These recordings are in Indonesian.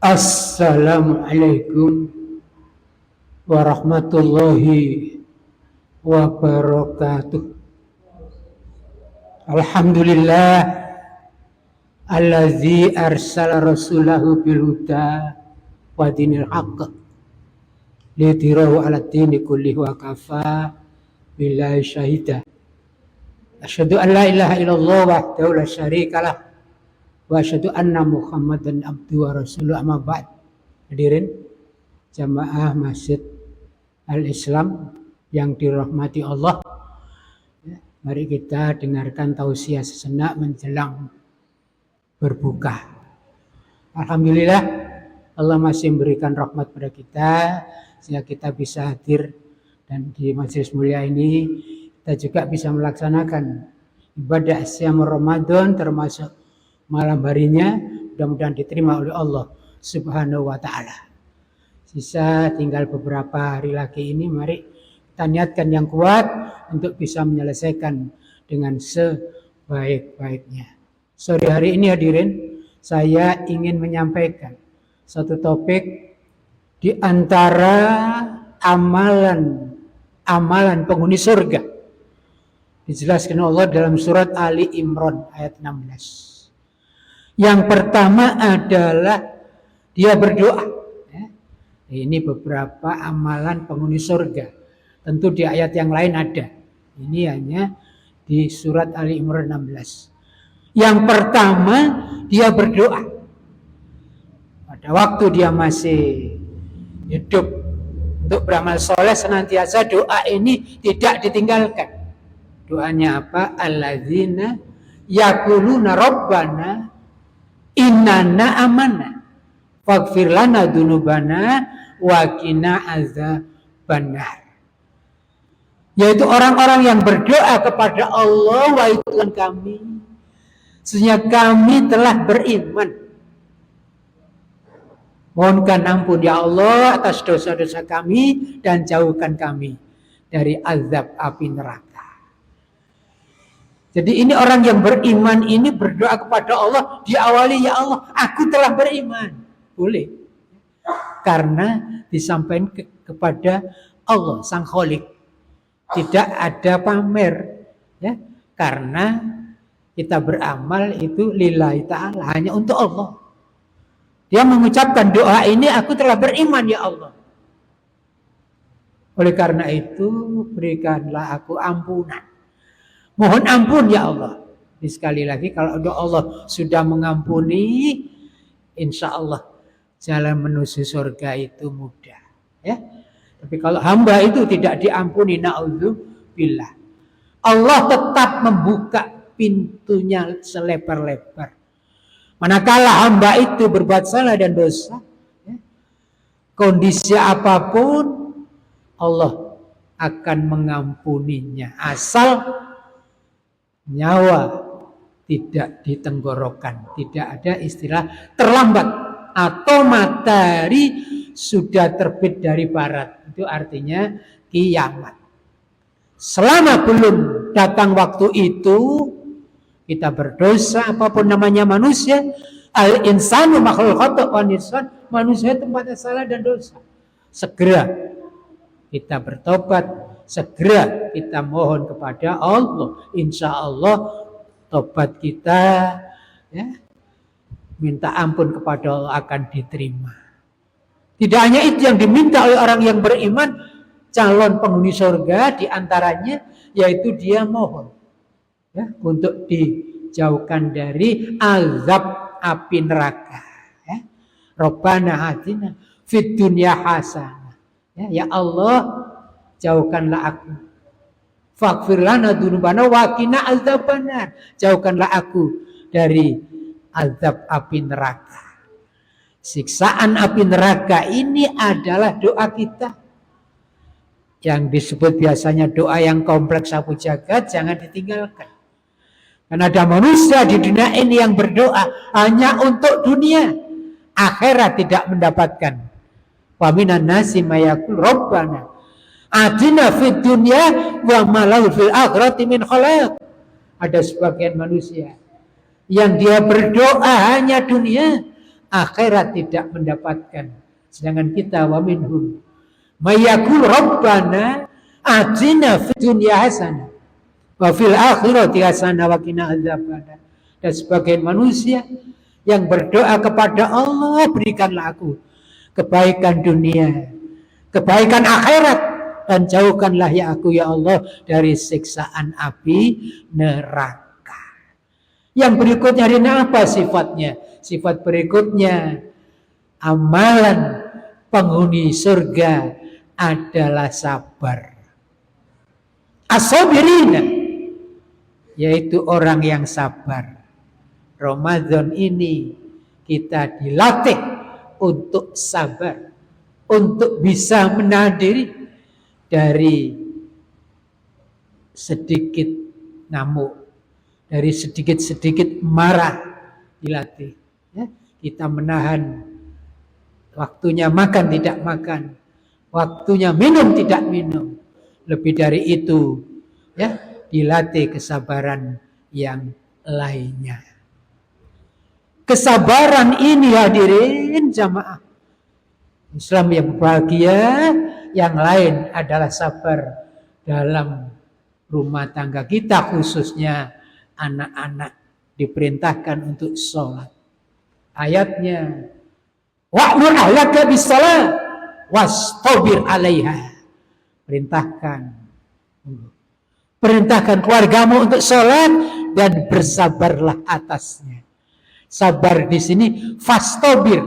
Assalamualaikum warahmatullahi wabarakatuh. Alhamdulillah allazi arsala rasulahu bil huda wa dinil haqq lidhirahu ala dini kullihi wa kafa billahi syahida. Asyhadu an la ilaha illallah wahdahu la syarikalah wa asyhadu anna Muhammadan abduhu wa rasuluh, amma ba'd. Hadirin jamaah Masjid Al-Islam yang dirahmati Allah, mari kita dengarkan tausiah sejenak menjelang berbuka. Alhamdulillah Allah masih memberikan rahmat pada kita sehingga kita bisa hadir, dan di majelis mulia ini kita juga bisa melaksanakan ibadah siam Ramadan termasuk malam harinya, mudah-mudahan diterima oleh Allah Subhanahu wa ta'ala. Sisa tinggal beberapa hari lagi ini, mari kita niatkan yang kuat untuk bisa menyelesaikan dengan sebaik-baiknya. Sore hari ini hadirin, saya ingin menyampaikan satu topik di antara amalan penghuni surga. Dijelaskan Allah dalam surat Ali Imran ayat 16. Yang pertama adalah dia berdoa. Ini beberapa amalan penghuni surga. Tentu di ayat yang lain ada. Ini hanya di surat Ali Imran 16. Yang pertama dia berdoa. Pada waktu dia masih hidup untuk beramal soleh, senantiasa doa ini tidak ditinggalkan. Doanya apa? Alladzina yaquluna rabbana innana amanna faghfir lana dzunubana wa qina azabannar. Yaitu orang-orang yang berdoa kepada Allah, wahai Tuhan kami, sesungguhnya kami telah beriman, mohonkan ampun ya Allah atas dosa-dosa kami dan jauhkan kami dari azab api neraka. Jadi ini orang yang beriman ini berdoa kepada Allah, diawali ya Allah, aku telah beriman. Boleh. Karena disampaikan kepada Allah Sang Khalik. Tidak ada pamer. Ya. Karena kita beramal itu lillahi ta'ala, hanya untuk Allah. Dia mengucapkan doa ini, aku telah beriman ya Allah. Oleh karena itu, berikanlah aku ampunan. Mohon ampun ya Allah. Ini sekali lagi, kalau Allah sudah mengampuni, insya Allah jalan menuju surga itu mudah. Ya. Tapi kalau hamba itu tidak diampuni, na'udzubillah, Allah tetap membuka pintunya selebar-lebar. Manakala hamba itu berbuat salah dan dosa, ya, kondisi apapun Allah akan mengampuninya, asal nyawa tidak ditenggorokan, tidak ada istilah terlambat atau matahari sudah terbit dari barat. Itu artinya kiamat. Selama belum datang waktu itu, kita berdosa, apapun namanya manusia, al-insanu makhluk khata' wa nisan, manusia tempatnya salah dan dosa. Segera kita bertobat, segera kita mohon kepada Allah. Insya Allah tobat kita, ya, minta ampun kepada Allah akan diterima. Tidak hanya itu yang diminta oleh orang yang beriman, calon penghuni surga diantaranya, yaitu dia mohon, ya, untuk dijauhkan dari azab api neraka. Ya. Rabbana atina fid dunya hasanah. Ya Allah, jauhkanlah aku. Faghfir lana dzunubana wa qina azabannar. Jauhkanlah aku dari azab api neraka. Siksaan api neraka ini adalah doa kita. Yang disebut biasanya doa yang kompleks sapu jagat, jangan ditinggalkan. Karena ada manusia di dunia ini yang berdoa hanya untuk dunia, akhirat tidak mendapatkan. Wa minan nasi mayaqul rabbana atina fid dunya wa ma lahu fil akhirati min khalaq. Ada sebagian manusia yang dia berdoa hanya dunia, akhirat tidak mendapatkan. Sedangkan kita wa minhum mayakul rabbana atina fid dunya hasanah wa fil akhirati hasanah wa qina adzabannar. Dan sebagai manusia yang berdoa kepada Allah, berikanlah aku kebaikan dunia, kebaikan akhirat, dan jauhkanlah ya aku ya Allah dari siksaan api neraka. Yang berikutnya ini apa sifatnya? Sifat berikutnya, amalan penghuni surga adalah sabar. As-sabirina, yaitu orang yang sabar. Ramadan ini kita dilatih untuk sabar, untuk bisa menahan diri dari sedikit ngamuk, dari sedikit-sedikit marah, dilatih. Ya, kita menahan waktunya makan tidak makan, waktunya minum tidak minum. Lebih dari itu, ya, dilatih kesabaran yang lainnya. Kesabaran ini hadirin jamaah Islam yang bahagia, yang lain adalah sabar dalam rumah tangga kita, khususnya anak-anak diperintahkan untuk sholat. Ayatnya, wa'mur ahlaka bis-shalah wastabir 'alaiha. Perintahkan keluargamu untuk sholat dan bersabarlah atasnya. Sabar di sini fastabir.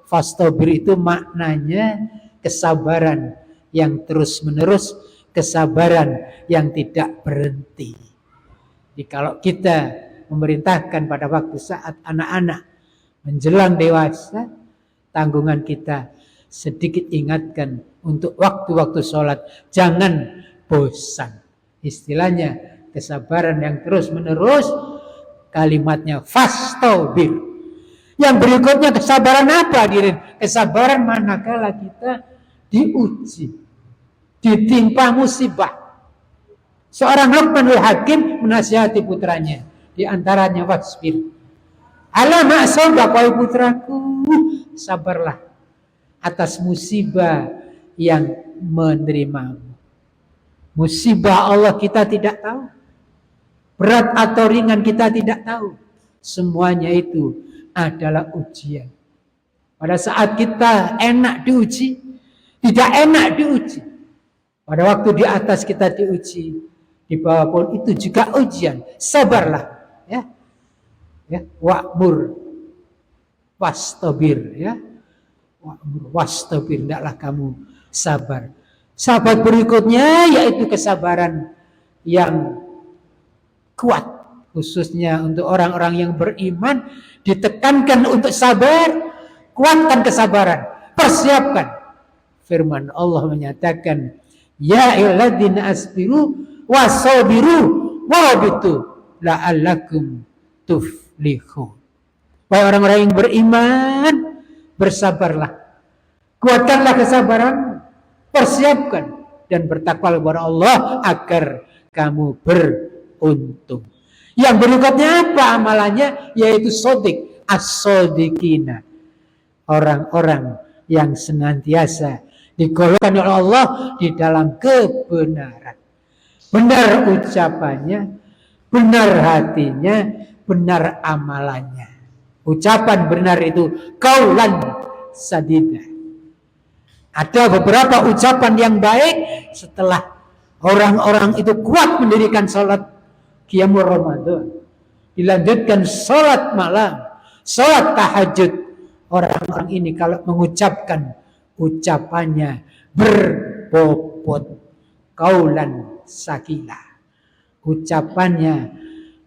Fastabir itu maknanya kesabaran yang terus-menerus, kesabaran yang tidak berhenti. Jadi kalau kita memerintahkan pada waktu saat anak-anak menjelang dewasa, tanggungan kita sedikit ingatkan untuk waktu-waktu sholat, jangan bosan. Istilahnya kesabaran yang terus-menerus, kalimatnya fastabir. Yang berikutnya kesabaran apa, hadirin? Kesabaran manakala kita diuji, ditimpa musibah. Seorang Luqmanul Hakim menasihati putranya, di antaranya wasbir. Alama asabak, wahai putraku, sabarlah atas musibah yang menerimamu. Musibah Allah kita tidak tahu, berat atau ringan kita tidak tahu. Semuanya itu adalah ujian. Pada saat kita enak diuji, tidak enak diuji. Pada waktu di atas kita diuji, di bawah pun itu juga ujian. Sabarlah, ya. Ya, wa'mur wastabir, ya. Wa'mur wastabir, hendaklah kamu sabar. Sahabat berikutnya yaitu kesabaran yang kuat, khususnya untuk orang-orang yang beriman, ditekankan untuk sabar, kuatkan kesabaran, persiapkan. Firman Allah menyatakan, ya ayyuhalladzina asbiru wasabiru warabitu la'allakum tuflihun. Wahai orang-orang yang beriman, bersabarlah, kuatkanlah kesabaran, persiapkan dan bertakwa kepada Allah agar kamu beruntung. Yang berikutnya apa amalannya? Yaitu sodik, as-sodikina, orang-orang yang senantiasa digolongkan oleh Allah di dalam kebenaran. Benar ucapannya, benar hatinya, benar amalannya. Ucapan benar itu qaulan sadida. Ada beberapa ucapan yang baik setelah orang-orang itu kuat mendirikan sholat qiyamul Ramadan, dilanjutkan sholat malam, sholat tahajud. Orang-orang ini kalau mengucapkan, ucapannya berbobot, qaulan sakila, ucapannya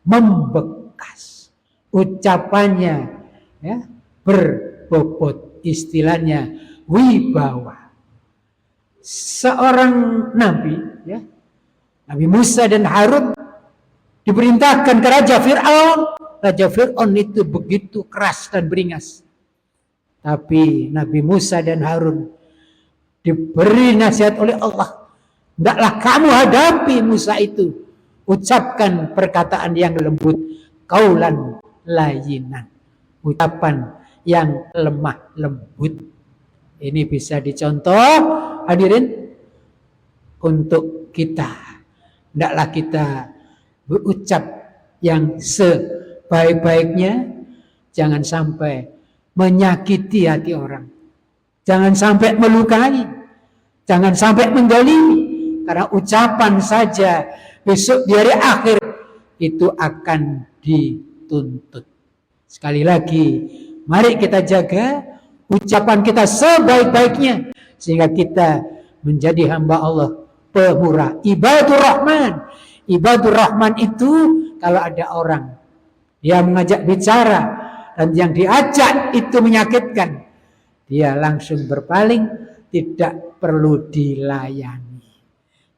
membekas, ucapannya, ya, berbobot, istilahnya wibawa. Seorang nabi, ya, Nabi Musa dan Harun diperintahkan ke Raja Fir'aun. Raja Fir'aun itu begitu keras dan beringas. Tapi Nabi Musa dan Harun diberi nasihat oleh Allah, hendaklah kamu hadapi Musa itu, ucapkan perkataan yang lembut, qaulan layinan, ucapan yang lemah lembut. Ini bisa dicontoh hadirin untuk kita. Hendaklah kita berucap yang sebaik-baiknya, jangan sampai menyakiti hati orang, jangan sampai melukai, jangan sampai mendzalimi, karena ucapan saja besok di hari akhir itu akan dituntut. Sekali lagi, mari kita jaga ucapan kita sebaik-baiknya sehingga kita menjadi hamba Allah pemurah. Ibadur Rahman. Ibadur Rahman itu kalau ada orang dia mengajak bicara dan yang diajak itu menyakitkan, dia langsung berpaling, tidak perlu dilayani.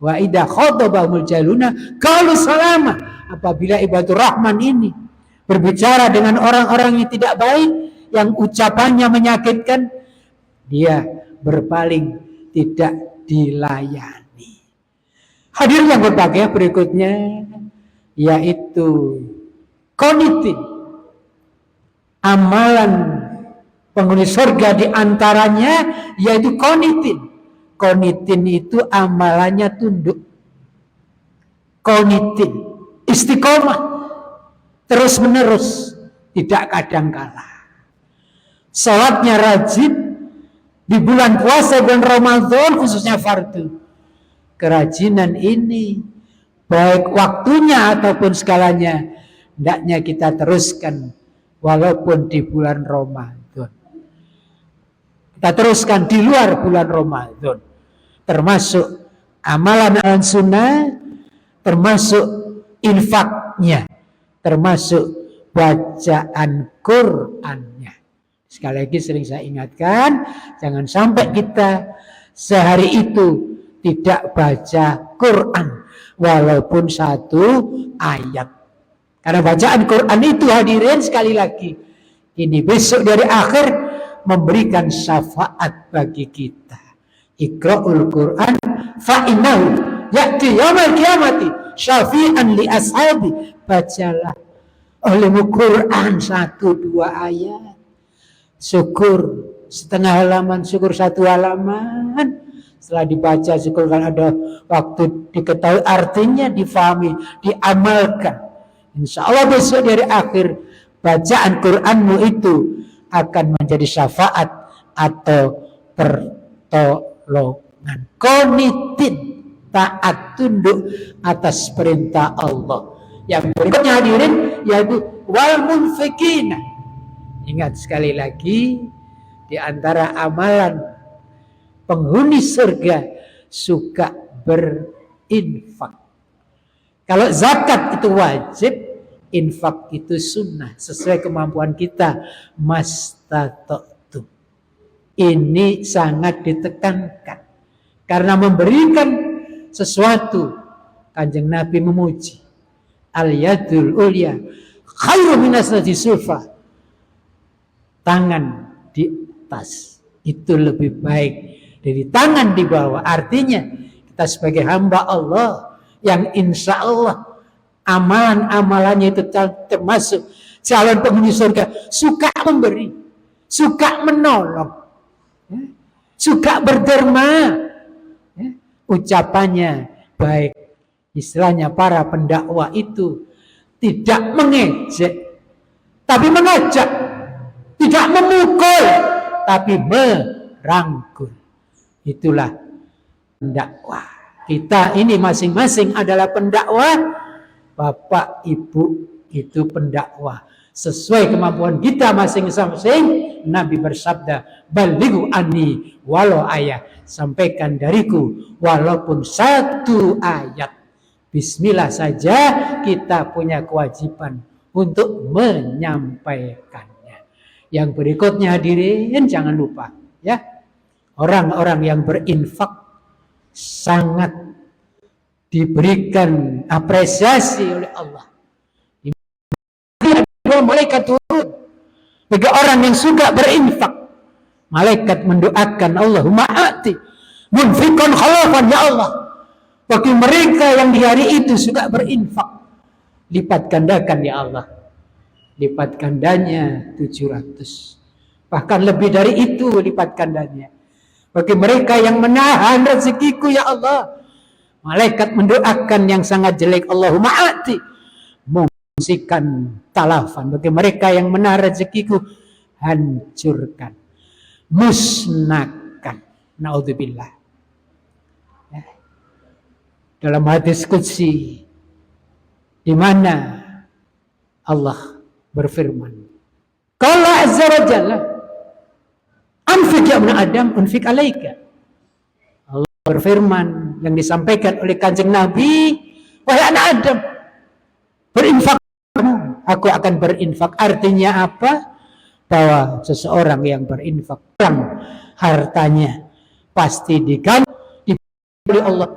Wa idza khatabahumul jahiluna qalu salama. Apabila ibadur Rahman ini berbicara dengan orang-orang yang tidak baik, yang ucapannya menyakitkan, dia berpaling, tidak dilayani. Hadirin yang berbahagia, berikutnya yaitu qanitin. Amalan penghuni surga diantaranya yaitu qanitin. Qanitin itu amalannya tunduk. Qanitin, istiqomah, terus menerus, tidak kadang kala. Salatnya rajin di bulan puasa dan Ramadan, khususnya fardu. Kerajinan ini baik waktunya ataupun skalanya hendaknya kita teruskan walaupun di bulan Ramadan. Kita teruskan di luar bulan Ramadan, termasuk amalan-amalan sunnah, termasuk infaknya, termasuk bacaan Qur'annya. Sekali lagi sering saya ingatkan, jangan sampai kita sehari itu tidak baca Quran walaupun satu ayat. Karena bacaan Quran itu hadirin sekali lagi, ini besok dari akhir memberikan syafaat bagi kita. Iqra'ul Quran fa innahu ya'ti yaumil qiyamati syafi'an li ashabi. Bacalah olehmu Quran 1-2 ayat. Syukur setengah halaman, syukur 1 halaman. Setelah dibaca, syukur kalau ada waktu diketahui artinya, difahami, diamalkan. Insya Allah besok dari akhir bacaan Quranmu itu akan menjadi syafaat atau pertolongan. Qanitin, taat tunduk atas perintah Allah. Yang berikutnya hadirin yaitu wal munfikina. Ingat sekali lagi, di antara amalan penghuni surga suka berinfak. Kalau zakat itu wajib, infak itu sunnah sesuai kemampuan kita. Mastata'tum. Ini sangat ditekankan karena memberikan sesuatu. Kanjeng Nabi memuji, al-yadul ulya khairu minas yadi sufla. Tangan di atas itu lebih baik dari tangan di bawah. Artinya kita sebagai hamba Allah yang insya Allah amalan-amalannya itu termasuk calon penghuni surga, suka memberi, suka menolong, suka berderma, ucapannya baik. Istilahnya para pendakwah itu tidak mengejek, tapi mengajak. Tidak memukul, tapi merangkul. Itulah pendakwah. Kita ini masing-masing adalah pendakwah. Bapak, Ibu itu pendakwah. Sesuai kemampuan kita masing-masing. Nabi bersabda, balighu anni walau ayat. Sampaikan dariku walaupun 1 ayat. Bismillah saja kita punya kewajiban untuk menyampaikan. Yang berikutnya hadirin jangan lupa ya, orang-orang yang berinfak sangat diberikan apresiasi oleh Allah. Malaikat turun bagi orang yang suka berinfak. Malaikat mendoakan, Allahumma ati munfikon khalafan, ya Allah, bagi mereka yang di hari itu suka berinfak, lipat gandakan ya Allah. Lipat gandanya 700. Bahkan lebih dari itu lipat gandanya. Bagi mereka yang menahan rezekiku ya Allah. Malaikat mendoakan yang sangat jelek. Allahumma ati. Musikan talafan. Bagi mereka yang menahan rezekiku, hancurkan. Musnahkan. Naudzubillah. Dalam hadis qudsi, di mana Allah berfirman, qala azza wa jalla, anfiq ya ibn Adam, unfiq alaika. Allah berfirman yang disampaikan oleh Kanjeng Nabi, wahai anak Adam, berinfak, aku akan berinfak. Artinya apa? Bahwa seseorang yang berinfak, hartanya pasti diganti oleh Allah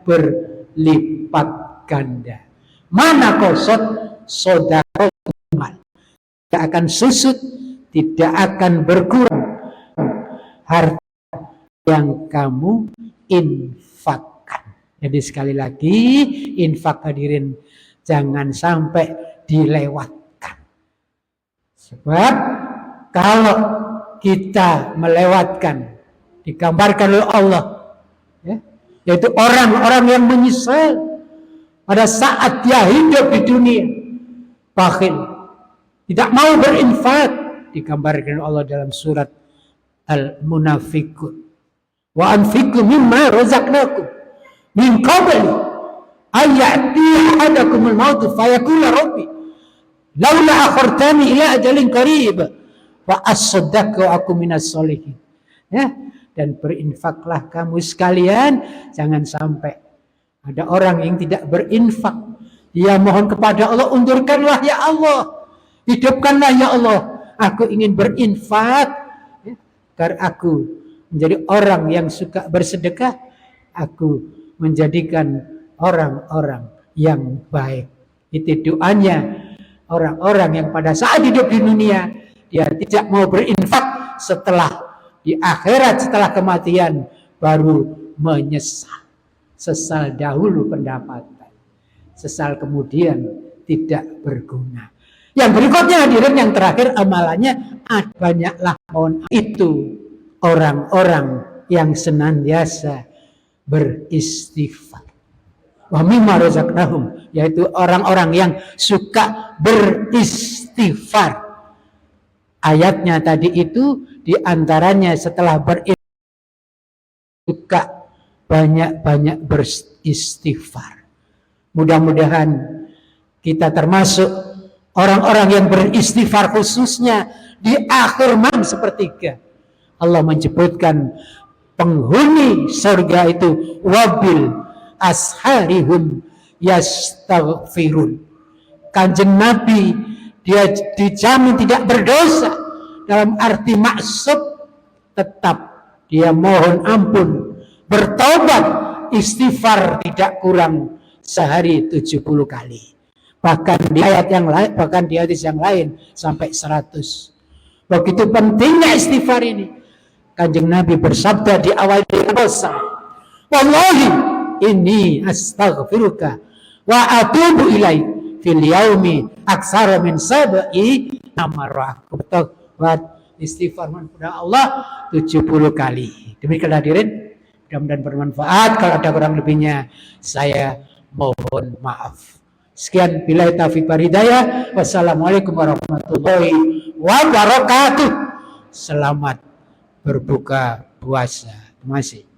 berlipat ganda. Mana kosot sodako mal, tidak akan susut, tidak akan berkurang harta yang kamu infakkan. Jadi sekali lagi, infak hadirin jangan sampai dilewatkan. Sebab kalau kita melewatkan, digambarkan oleh Allah, ya, yaitu orang-orang yang menyesal pada saat dia hidup di dunia, bakhil, tidak mau berinfak, digambarkan oleh Allah dalam surat Al-Munafiqun. Wa anfiqu mimma razaqnakum min qabli ayati ahadakumul maut fayaqula rabbi laula akhartani ila ajalin qarib wa asaddaqu aku minas solihin. Ya, dan berinfaklah kamu sekalian, jangan sampai ada orang yang tidak berinfak. Dia mohon kepada Allah, undurkanlah ya Allah, hidupkanlah ya Allah, aku ingin berinfak, ya, agar aku menjadi orang yang suka bersedekah, aku menjadikan orang-orang yang baik. Itu doanya orang-orang yang pada saat hidup di dunia dia tidak mau berinfak, setelah di akhirat, setelah kematian baru menyesal. Sesal dahulu pendapatan, sesal kemudian tidak berguna. Yang berikutnya hadirin, yang terakhir amalannya, banyaklah mohon. Itu orang-orang yang senantiasa beristighfar. Wa mimma razaqnahum, yaitu orang-orang yang suka beristighfar. Ayatnya tadi itu diantaranya setelah beristighfar, suka banyak-banyak beristighfar. Mudah-mudahan kita termasuk orang-orang yang beristighfar, khususnya di akhir malam sepertiga. Allah menyebutkan penghuni surga itu wabil asharihum yastaghfirun. Kanjeng Nabi dia dijamin tidak berdosa, dalam arti maksud tetap dia mohon ampun, bertobat, istighfar tidak kurang sehari 70 kali. Bahkan di ayat yang lain, bahkan di hadis yang lain sampai 100. Begitu pentingnya istighfar ini. Kanjeng Nabi bersabda di awal dosa, wallahi inni astaghfiruka wa atubu ilaik fil yaumi aksara min sab'i amarah. Bertobat istighfar kepada Allah 70 kali. Demikian hadirin, mudah-mudahan bermanfaat. Kalau ada kurang lebihnya saya mohon maaf. Sekian, billahi taufiq wal hidayah. Wassalamualaikum warahmatullahi wabarakatuh. Selamat berbuka puasa. Terima kasih.